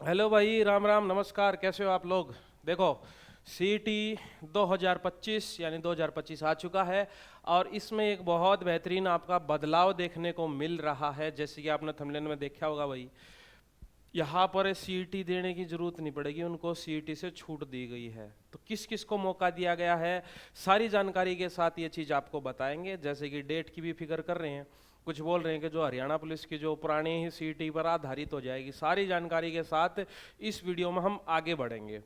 Hello भाई, राम राम, नमस्कार। कैसे हो आप लोग? देखो, सीटी 2025 यानी 2025 आ चुका है और इसमें एक बहुत बेहतरीन आपका बदलाव देखने को मिल रहा है। जैसे कि आपने थंबनेल में देखा होगा भाई, यहाँ पर सीईटी देने की जरूरत नहीं पड़ेगी, उनको सीईटी से छूट दी गई है। तो किस किस को मौका दिया गया है, सारी जानकारी के साथ ये चीज़ आपको बताएंगे। जैसे कि डेट की भी फिक्र कर रहे हैं, कुछ बोल रहे हैं कि जो हरियाणा पुलिस की जो पुरानी ही सीईटी पर आधारित हो जाएगी। सारी जानकारी के साथ इस वीडियो में हम आगे बढ़ेंगे।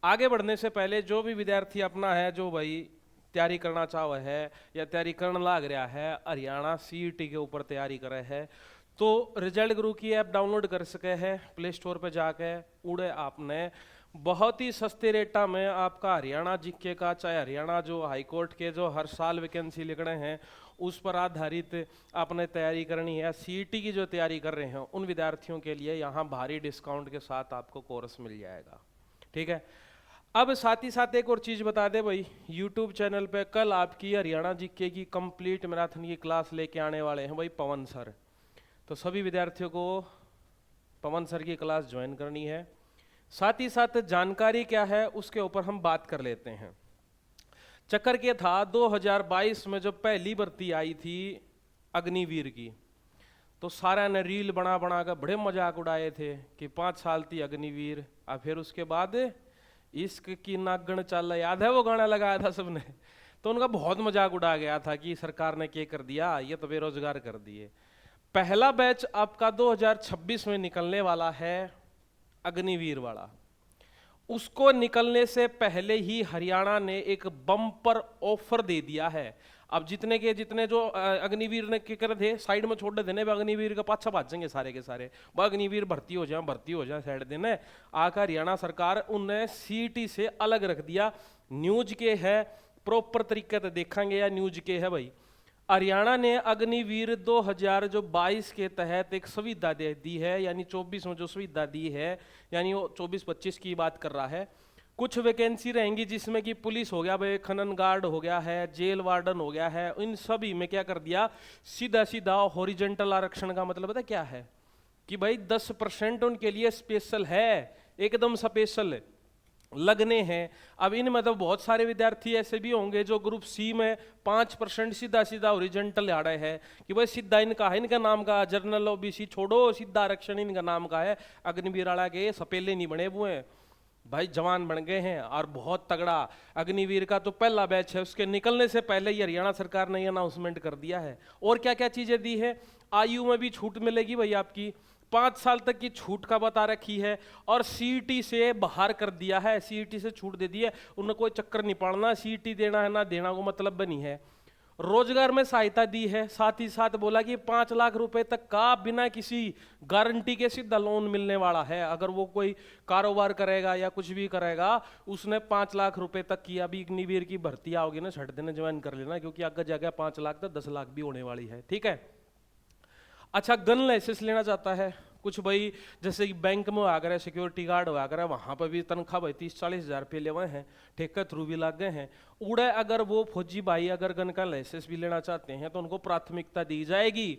आगे बढ़ने से पहले जो भी विद्यार्थी अपना है, जो भाई तैयारी करना चाह रहा है या तैयारी करने लाग रहा है, हरियाणा सीईटी के ऊपर तैयारी कर रहे हैं, तो रिजल्ट गुरु की ऐप डाउनलोड कर सके हैं प्ले स्टोर पे जाके। उड़े आपने बहुत ही सस्ते रेटा में आपका हरियाणा जीके का, चाहे हरियाणा जो हाई कोर्ट के जो हर साल वैकेंसी लिख रहे हैं उस पर आधारित आपने तैयारी करनी है। सीईटी की जो तैयारी कर रहे हैं उन विद्यार्थियों के लिए यहाँ भारी डिस्काउंट के साथ आपको कोर्स मिल जाएगा। ठीक है। अब साथ ही साथ एक और चीज़ बता दे भाई, यूट्यूब चैनल पे कल आपकी हरियाणा जीके की कंप्लीट मैराथन की क्लास लेके आने वाले हैं भाई पवन सर। तो सभी विद्यार्थियों को पवन सर की क्लास ज्वाइन करनी है। साथ ही साथ जानकारी क्या है उसके ऊपर हम बात कर लेते हैं। चक्कर क्या था, 2022 में जब पहली भर्ती आई थी अग्निवीर की, तो सारा ने रील बना बना कर बड़े मजाक उड़ाए थे कि 5 साल थी अग्निवीर, और फिर उसके बाद इश्क की नागण चाल, याद है वो गाना लगाया था सबने। तो उनका बहुत मजाक उड़ा गया था कि सरकार ने क्या कर दिया, ये तो बेरोजगार कर दिए। पहला बैच आपका 2026 में निकलने वाला है अग्निवीर वाला। उसको निकलने से पहले ही हरियाणा ने एक बम्पर ऑफर दे दिया है। अब जितने के जितने जो अग्निवीर ने क्या करे थे, साइड में छोड़ देने, अग्निवीर का पाछा भाजेंगे सारे के सारे, वह अग्निवीर भर्ती हो जाए साइड देने। आकर हरियाणा सरकार उन्हें सीटी से अलग रख दिया। न्यूज के है, प्रॉपर तरीके से देखेंगे या न्यूज के है भाई। हरियाणा ने अग्निवीर 2022 के तहत एक सुविधा दे दी है, यानी 24 में जो सुविधा दी है, यानी वो 24-25 की बात कर रहा है। कुछ वैकेंसी रहेंगी जिसमें कि पुलिस हो गया भाई, खनन गार्ड हो गया है, जेल वार्डन हो गया है। इन सभी में क्या कर दिया, सीधा सीधा हॉरिजेंटल आरक्षण का मतलब पता क्या है कि भाई 10% उनके लिए स्पेशल है, एकदम स्पेशल लगने हैं। अब इनमें तो बहुत सारे विद्यार्थी ऐसे भी होंगे जो ग्रुप सी में 5% सीधा सीधा ओरिजेंटल आ रहे हैं कि भाई सीधा इनका है, इनका नाम का जनरल ओबीसी छोड़ो, सीधा आरक्षण इनका नाम का है। अग्निवीर वाला के सपेले नहीं बने हुए हैं भाई, जवान बन गए हैं और बहुत तगड़ा। अग्निवीर का तो पहला बैच है, उसके निकलने से पहले ही हरियाणा सरकार ने अनाउंसमेंट कर दिया है। और क्या क्या चीजें दी है, आयु में भी छूट मिलेगी भाई आपकी, 5 साल तक की छूट का बता रखी है। और सीईटी से बाहर कर दिया है, सीईटी से छूट दे दी है, उन्हें कोई चक्कर नहीं पड़ना सीईटी देना है ना देना को मतलब बनी है। रोजगार में सहायता दी है, साथ ही साथ बोला कि 5 लाख रुपए तक का बिना किसी गारंटी के सीधा लोन मिलने वाला है। अगर वो कोई कारोबार करेगा या कुछ भी करेगा, उसने 5 लाख रुपए तक की, अभी अग्निवीर की भर्ती आओगी ना, छठ दिन ज्वाइन कर लेना, क्योंकि आगे जाके 5 लाख तक 10 लाख भी होने वाली है। ठीक है। अच्छा, गन लाइसेंस लेना चाहता है कुछ भाई, जैसे कि बैंक में आ गया, सिक्योरिटी गार्ड हो गया, वहां पर भी तनख्वाह भाई 30-40 हज़ार रुपये ले हुए हैं, ठेके थ्रू भी लग गए हैं। उड़े अगर वो फौजी भाई अगर गन का लाइसेंस भी लेना चाहते हैं तो उनको प्राथमिकता दी जाएगी।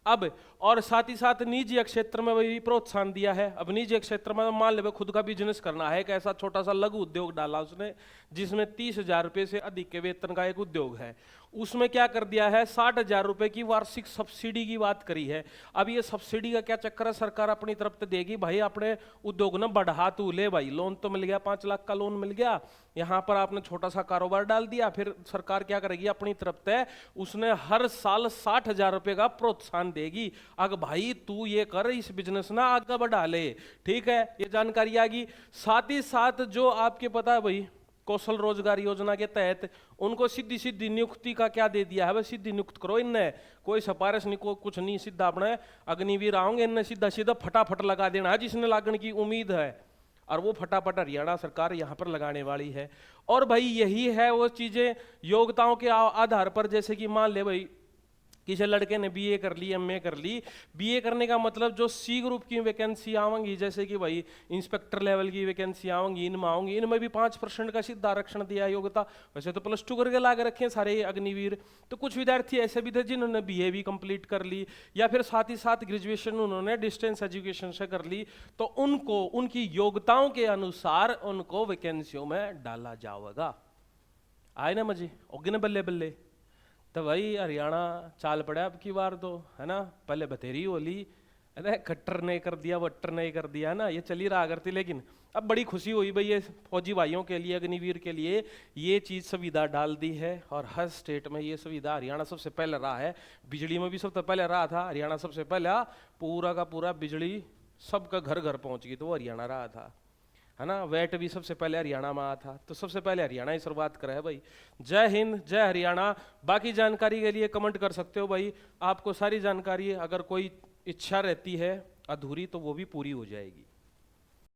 अब और साथ ही साथ निजी क्षेत्र में भी प्रोत्साहन दिया है। अब निजी क्षेत्र में मान ले खुद का बिजनेस करना है, एक ऐसा छोटा सा लघु उद्योग डाला उसने जिसमें 30 हज़ार रुपये से अधिक के वेतन का एक उद्योग है, उसमें क्या कर दिया है, 60 हज़ार रुपये की वार्षिक सब्सिडी की बात करी है। अब ये सब्सिडी का क्या चक्कर है, सरकार अपनी तरफ से देगी भाई, अपने उद्योग ना बढ़ा तू ले भाई, लोन तो मिल गया, 5 लाख का लोन मिल गया, यहाँ पर आपने छोटा सा कारोबार डाल दिया, फिर सरकार क्या करेगी अपनी तरफ से, उसने हर साल 60 हज़ार रुपये का प्रोत्साहन देगी। अगर भाई तू ये कर, इस बिजनेस ना आगे बढ़ा ले। ठीक है, ये जानकारी आ गई। साथ ही साथ जो आपके पता है भाई, कौशल रोजगार योजना के तहत उनको सीधी सीधी नियुक्ति का क्या दे दिया है, भाई सीधी नियुक्त करो इनने, कोई सिफारिश नहीं, को कुछ नहीं, सीधा अपने अग्निवीर आओगे इनने सीधा सीधा फटाफट लगा देना है जिसने लागण की उम्मीद है, और वो फटाफट हरियाणा सरकार यहाँ पर लगाने वाली है। और भाई यही है वो चीजें योग्यताओं के आधार पर, जैसे कि मान ले भाई किसी लड़के ने बीए कर ली, एमए कर ली, बीए करने का मतलब जो सी ग्रुप की वैकेंसी आवेंगी, जैसे कि भाई इंस्पेक्टर लेवल की वैकेंसी आवेंगी, इनमें भी 5% का सीधा आरक्षण दिया योग्यता। वैसे तो +2 करके ला के रखे हैं सारे अग्निवीर। तो कुछ विद्यार्थी ऐसे भी थे जिन्होंने बीए भी कंप्लीट कर ली, या फिर साथ ही साथ ग्रेजुएशन उन्होंने डिस्टेंस एजुकेशन से कर ली, तो उनको उनकी योग्यताओं के अनुसार उनको वैकेंसियों में डाला जाएगा। आए ना मजे, ओगे ना बल्ले बल्ले। तो भाई हरियाणा चाल पड़ा अब की बार तो, है ना। पहले बतेरी होली, अरे खट्टर ने कर दिया, वट्टर ने कर दिया, है ना, ये चली रहा करती। लेकिन अब बड़ी खुशी हुई भाई, ये फौजी भाइयों के लिए, अग्निवीर के लिए ये चीज़ सुविधा डाल दी है। और हर स्टेट में ये सुविधा, हरियाणा सबसे पहले रहा है, बिजली में भी सबसे पहले रहा था हरियाणा, सबसे पहला पूरा का पूरा बिजली सबका घर घर पहुंच गई, तो वो हरियाणा रहा था, है ना। वैट भी सबसे पहले हरियाणा में आया था, तो सबसे पहले हरियाणा ही शुरुआत करा है भाई। जय हिंद, जय हरियाणा। बाकी जानकारी के लिए कमेंट कर सकते हो भाई, आपको सारी जानकारी अगर कोई इच्छा रहती है अधूरी तो वो भी पूरी हो जाएगी।